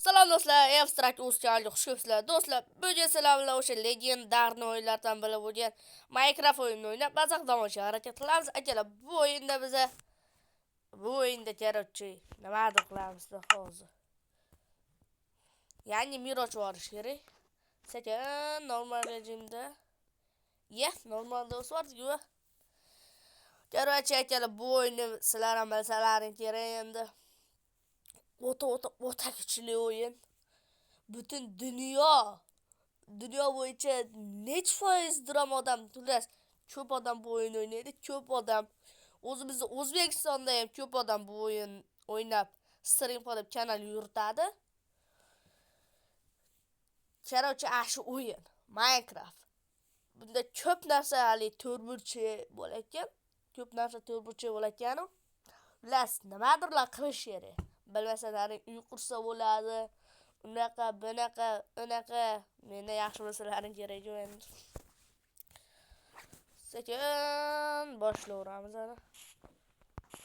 Salom do'stlar, Abstract o'z kanaliga xush kelibsizlar. Do'stlar, bugun sizlar bilan o'sha legendarniy o'yinlardan biri bo'lgan Minecraft o'yinini o'ynab mazaq tomosha harakat qilamiz. Akalar, bu o'yinda kerakchi nimadir qilamiz hozir. Yangi mir ochib olish kerak. Sekin normal rejimda. Normalda o'svardi-ku. Kerakchi akalar, bu o'yinni sizlar ham bilsalaring kerak endi. O'ta kuchli o'yin. Butun dunyo bo'yicha necha foiz odam, xullas ko'p odam bu o'yin o'ynaydi. Ko'p odam o'zimizda O'zbekistonda ham ko'p odam bu o'yin o'ynab stream qilib kanal yuritadi. Kerakchi shu o'yin Minecraft. Bunda ko'p narsa hali turburchi bo'larkan. Xullas nimadirlar qilish kerak. Bilmasalaring uy qursa bo'ladi. Unaqa. Meni yaxshi bilsalaring kerak endi. Sekin boshlayveramiz ana.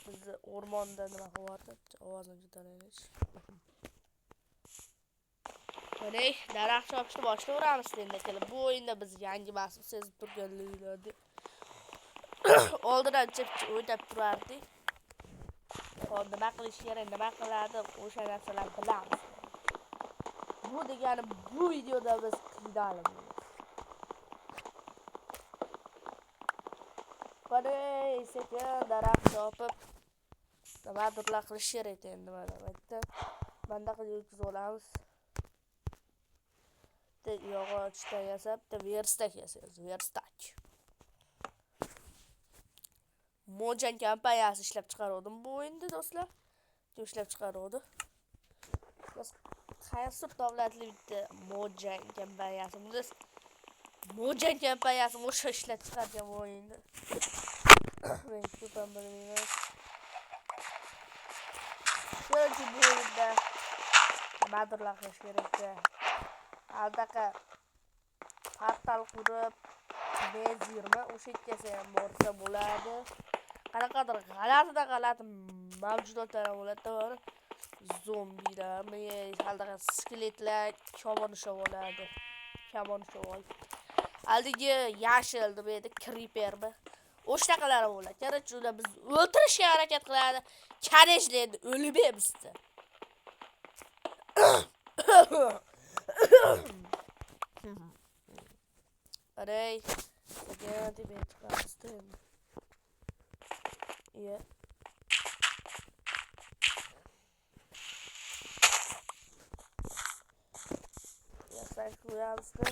Bizni o'rmonda nima qilyapti? Ovozini ko'taraylik. Mana daraxt chopishni boshlayveramiz endi akalar. Bu o'yinda biz yangi mas'ul sezib turganliginglarni oldindan o'ylab turardik. Hozir nima qilish kerak, nima qiladi, o'sha narsalarni bilamiz. Bu degani bu videoda biz qiynalib Mana sekin daraxt chopib nimadirlar qilish kerak endi mana bitta bundaqa yurkizib olamiz. Yog'ochdan yasab, verstak yasaymiz, verstak. Mojang kompaniyasi ishlab chiqaruvdim bu o'yinni do'stlar. Ishlab chiqaruvdi. Biz qaysi davlatli bitta Mojang kompaniyasi. Biz Mojang kompaniyasi o'sha ishlab chiqargan o'yinni. Men ko'pam bilmayman. Shuki bu o'yinda nimadirlar qilish kerak. Aldaqa portal qurib Bez20 o'sha ikkisi ham borsa bo'ladi. Qanaqadir g'alati mavjudotlar bo'ladi. Zombilar, aldaqa skeletlar kamonishib oladi. Aldigi yashil deb edi, creepermi? O'shtaqalar bo'ladi. Kerak ular biz o'ltirishga harakat qiladi. Karejlarni o'lib emizdi. Aray, sekin deb chiqardim. Yasay qo'yamizda.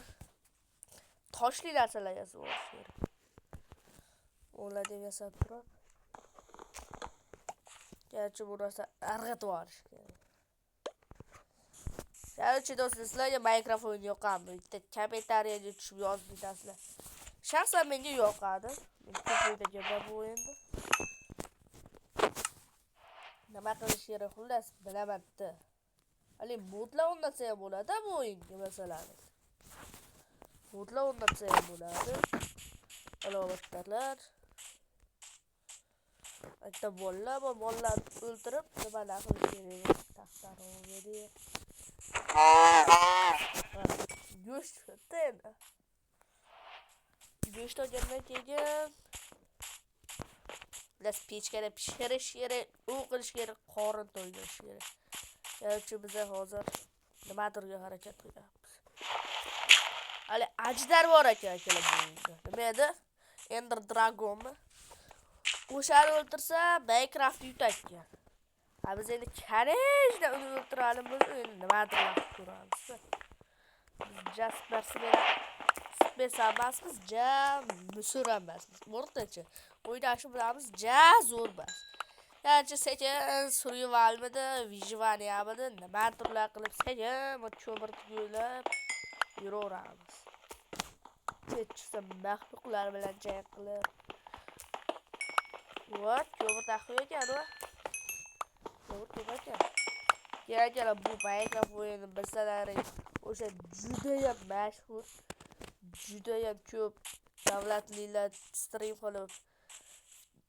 Toshli narsalar yasab olish kerak. Ular deb yasab turib. Kerakchi bu narsa arg'atib olish kerak. Kerakchi do'stlar, sizlarga Minecraft o'yini yoqadimi? Bitta kommentariyaga tushib yozib bitasizlar. Shaxsan menga yoqadi. Men ko'p o'ynaganman bu o'yinni. Nima qilish kerak xullas bilaman-da. Hali modlar o'rnatsa ham bo'ladi bu o'yinga masalan. Modlar o'rnatsa ham bo'ladi. Alovatlar. Ayta bolalar o'ldirib nimalar qilish kerak? Taxtarovni. Go'sht tenda. Go'sht olgandan keyin las pechkada pishirish kerak, u qilish kerak, qorin to'ydirish kerak. Yo'qchi biz hozir nimadirga harakat qilyapmiz. Hali ajdar bor akalar bu yerda. Nima edi? Ender Dragonmi? O'shani o'ldirsa Minecraft yutadigan. Biz endi karejda uni o'ltiramiz, endi nimadir ko'ramiz. Biz Jasper emasmiz, musor emasmiz. O'rtacha o'ynashni bilamiz, zo'r emas. Yaxshi sekin survivalmidi, vyjvaniyamidi, nimadirlar qilib sekin ko'mir yo'lab yuraveramiz. Kechsa maxluqlar bilan jang qilib. Ko'mir taxtib ekan-ku. Keraklar bu Minecraft o'yini bilsalaring o'sha judayam mashhur, judayam ko'p davlatlilar stream qilib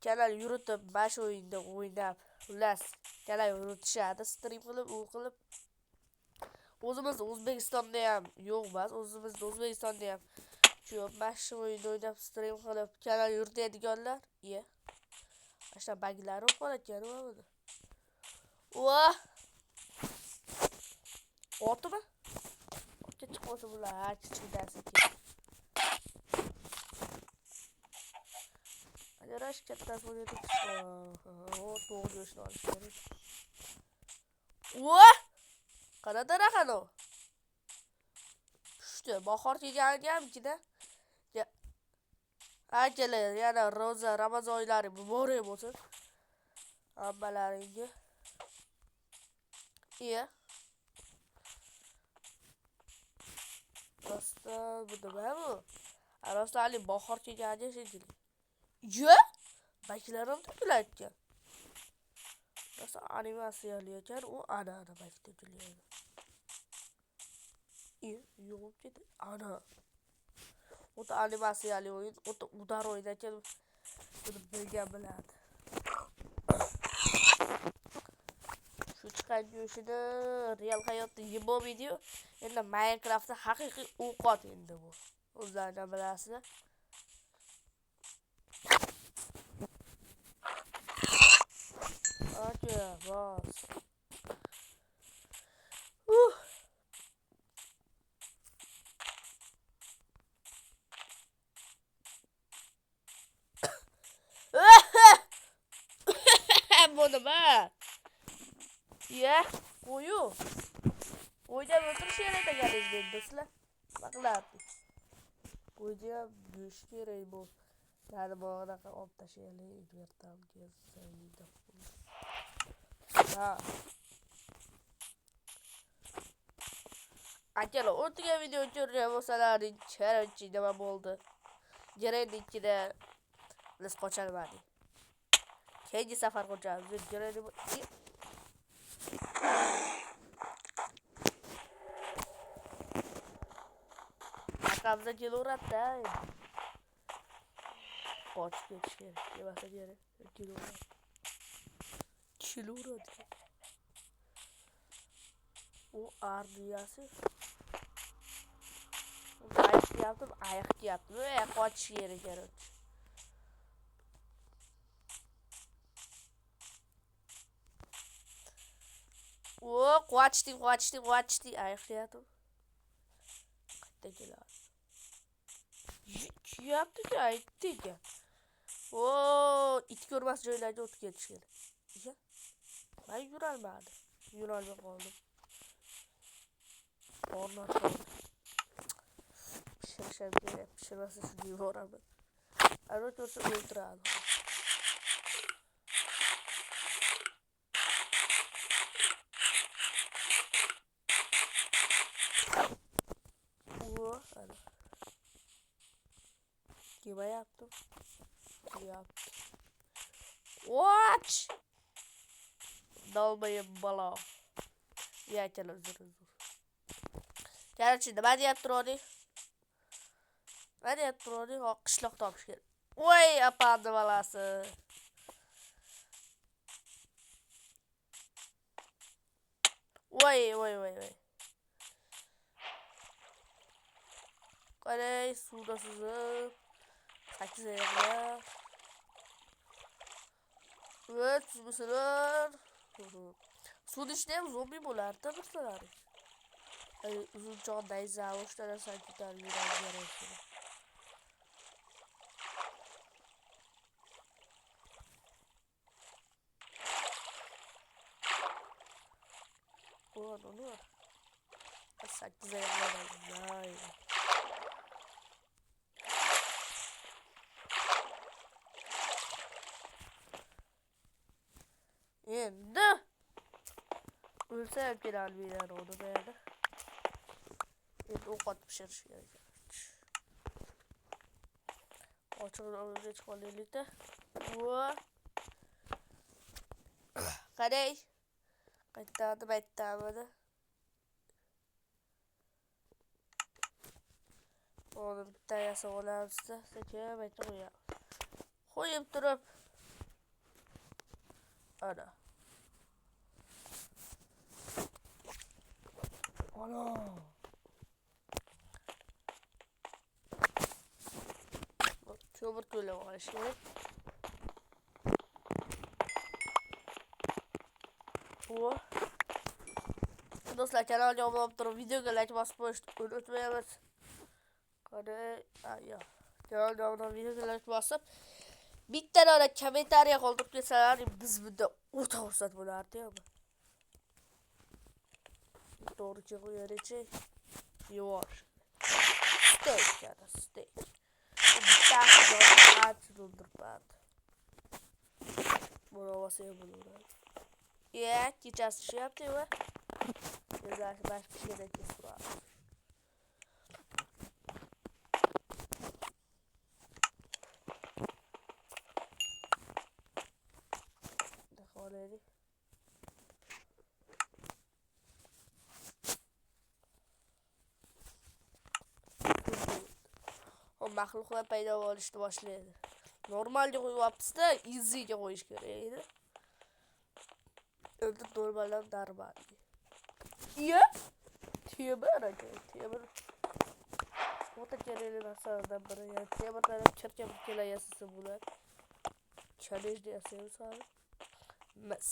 kanal yuritib mana o'yinda o'ynab, xullas kanal yuritishadi, stream qilib, u qilib O'zimiz O'zbekistonda ham yo'q emas, o'zimiz O'zbekistonda ham shu mashhur o'yin o'ynab stream qilib kanal yuritadiganlar, Ashta baglari bor ekan buni. Voh! Otmi? Otga chiqmasa bular, chiqdasi ki. Ajarash kattasi bo'ladi. O, to'g'ri go'shtni olish kerak. Voh! Qanaqa raqam o? Tushdi, bahor kelganiga ham ikkida. Akalar, yana roza, Ramazon oylari muborak bo'lsin. Hammalaringga. Rosta bu nima bu? Rostali bahor kelganiga shekilli. Baklarim to'kilayotgan. Rosa animasiyali ekan, u ana bak to'kilaydi. Yo'q ketdi. Ana. O'ta animasiyali o'yin, o'ta udar o'yin ekan. Buni bilgan biladi. Shu chiqqan go'shtini real hayotda yeb bo'lmaydi-yu. Endi Minecraftda haqiqiy ovqat endi bu. O'zlaringizlar bilasizlar. Aka, bas. Bu nima? Qo'yu. Qo'yda o'tirish kerak ekan sizlar. Maqlabdi. Qo'yda ham go'sht kerak bu. Yani bu anaqa olib tashlaylik, yerdan kelsa. Ha. Akalar, o'tgan video ko'rgan bo'lsalaring, challenge nima bo'ldi? Jarayonnikida biz qochalmadik. Keyingi safar qochamiz. Jarayon akamizda kelaveradi-da. Qochib ketish kerak. Yemasa kerak. Kelaveradi. U ardiyasi. Ayiq deyapti. Qochish kerak ekan. O, qochdi. Ayiq deyapti. Qayerda keladi? Kiyapti-ku, aytdi ekan. O, it ko'rmas joylarga o'tib ketish kerak. Men yurolmadim. Yurolmay qoldim. Qornat qoldi. Pishirishim kerak. Pishirmasa shunga yuboraman. Ana ko'rsa o'ltiradi. Yaptım. Watch. Dalmayın bala. Ya gel zır. Gel şimdi ben yaptırıyorum. O kışlık topmuş gel. Oy yapandı balası. Oy. Kale suda sızıp. 8 ayaklar. Evet, mesela sud içinde zombi bo'lardi birsalar. Uzun cho'g'dagi zavushlar sanki tarbiyalangan. Onu. 8 ayaklar. Endi o'lsa ham kelolmaylar onu berdi. Endi ovqat pishirish kerak. Ochig'ini olib chiqolaylik-da. Qarang. Qaytadi baytamidi. Onu bitta yasab olamiz-da. Sekin bayta qo'yamiz. Qo'yib turib. Ana. Ana. Ko'mir ko'lab olish kerak. Do'stlar, kanalga obuna bo'lib turib, videoga like bosib qo'yishni unutmaymiz. Qani, yo'q. Kanalga obuna, videoga like bosib, bitta dona kommentariya qoldirib ketsalar, biz bunda o'ta xursand bo'lardik. To'g'ri qo'yarichi. Yuvosh. Steak yana, steak. Bitta xizmat to'ldiribadi. Buni olsa bo'laveradi. Kechasi ishlayapti-ku. Sizlar baş pishirib turamiz. Daxolaylik. O maxluqlar paydo bo'lishni boshlaydi. Normalga qo'yapsiz-da, easy'ga qo'yish kerak edi. Endi normaldan darman. Iya? Temir aka, temir. O'ta kerakli narsalardan biri. Yani temirdan chirkab kelayasiz bular. Challenge yasaymiz hali. Mis.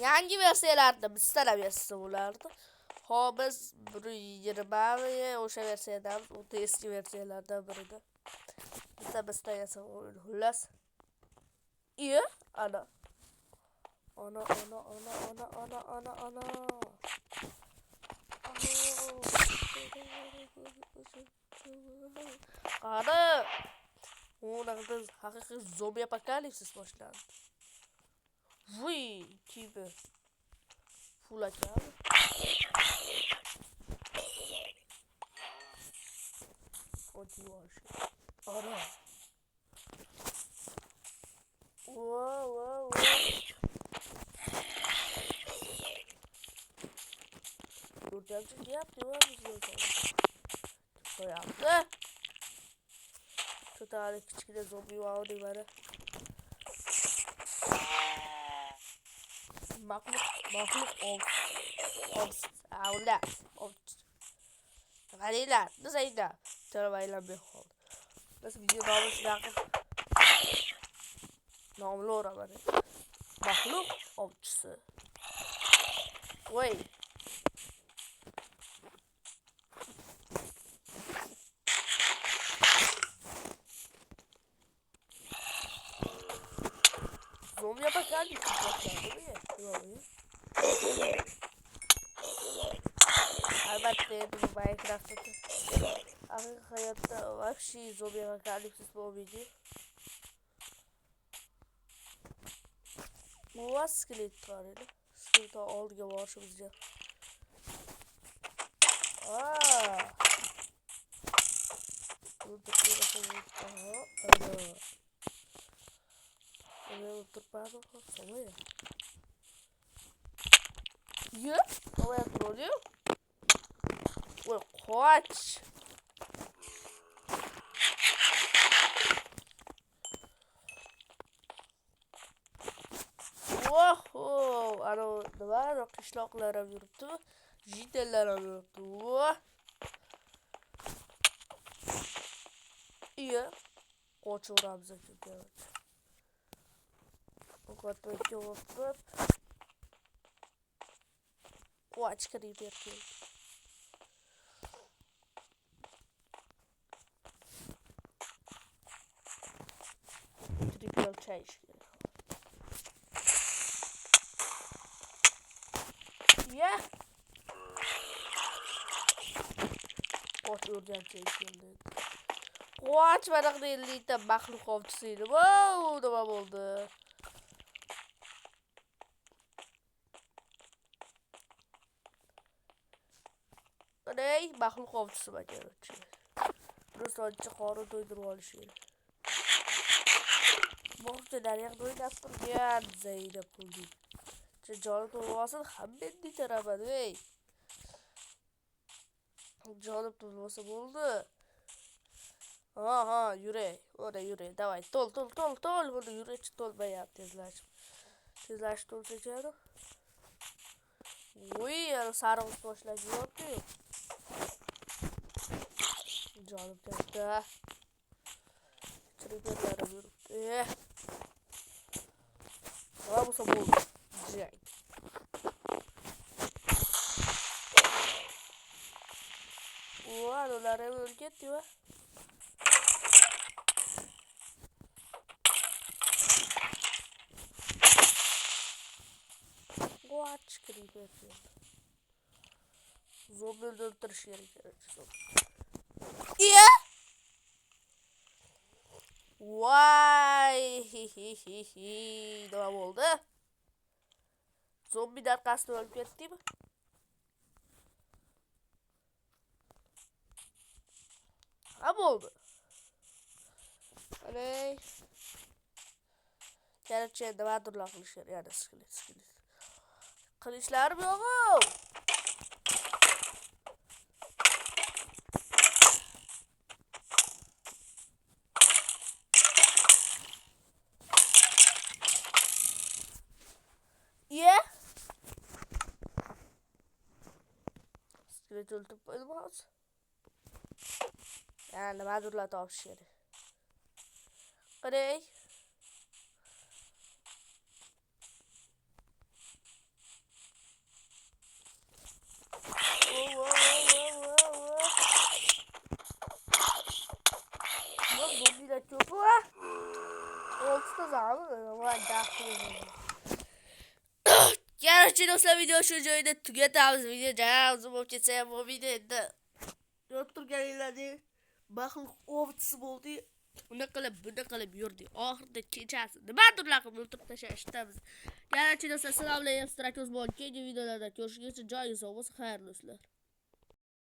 Yangi versiyalarda biz tanlayasiz bularni. Biz 1.20 o'sha versiyadan, o'ta eski versiyalardan birida. Biz tanlayasiz xullas. Iya? Ana. Ana. Qani. O'naqda haqiqiy zombi apokalipsis boshlandi. Vuy, tipi. Full akam. Otiyosh. Ana. Wow. Kurtarıcı yaptı var mı diyorsun? Böyle yaptı. Şu tane küçük de zombi vardı bana. Mahluk avlat. Valiler, nasıl yine? Terabayla bir hol. Nasıl video davası yakın? Namlu oraları. Mahluk avcısı. Vay. Zombi yapar ki değil mi? Elbette bu Minecraft'taki hayatta vahşi zombi apokalipsis bu video. Bu var skelet var ya. Skelet olduga borishimizga. Qoch. Wow, ana nima qishloqlar ham yuribdi, jidellar ham yuribdi. Iya, qochaveramiz aka. Ovqatni ko'rib, qoch kirib berdi. Triple change. Yeah. Qoch o'rgancha keldi. Qoch varaqda 50 ta maxluq ovchisi edi. Wow, nima bo'ldi? Qanday maxluq ovchisi bajaruvchi. Do'stlarcha qorin to'ydirib olish kerak. Bo'g'cha daryoq o'ynab turgan Zaynab qildi. Joni to'lg'asin hammaning taraman, ey. Jonim to'lg'asa bo'ldi. Ha, yuray. Ora yuray. Davay, tol. Buni yuraychi to'lmayapti, tezlash to'lsa kerak. Voy, sariq boshlash yo'q-ku. Jonim katta. Triggerlari yuribdi. Va bu sabol. Jang. Voy, ular ham o'lib ketdi-ku. What creeper. Zombini o'ldirish kerak. Iya? Voy, nima bo'ldi? Zombi darqasida o'lib ketdimi? Ha bo'ldi. Qarang. Kerakchi nimadirlar qilishar, yana skelet. Qilishlarim yo'q-ku. Iya? Skelet o'ldirib qo'ydim hozir. Yani nimadirlar topish kerak. Qarang. Zombilar ko'p va 6 ta zombi va daxil. Kerakchi do'stlar, video shu joyda tugatamiz. Video jam uzun bo'lib ketsa ham bo'lmaydi endi. Ko'rib turganinglardek maxluq ovchisi bo'ldi. Buni qilib yurdi. Oxirida kechasi nimadirlar qilib o'ldirib tashlashimiz. Kerakchi do'stlar, assalomu alaykum. Keyingi videolarda ko'rishguncha joyingiz sog' bo'lsin. Xayrli ishlar.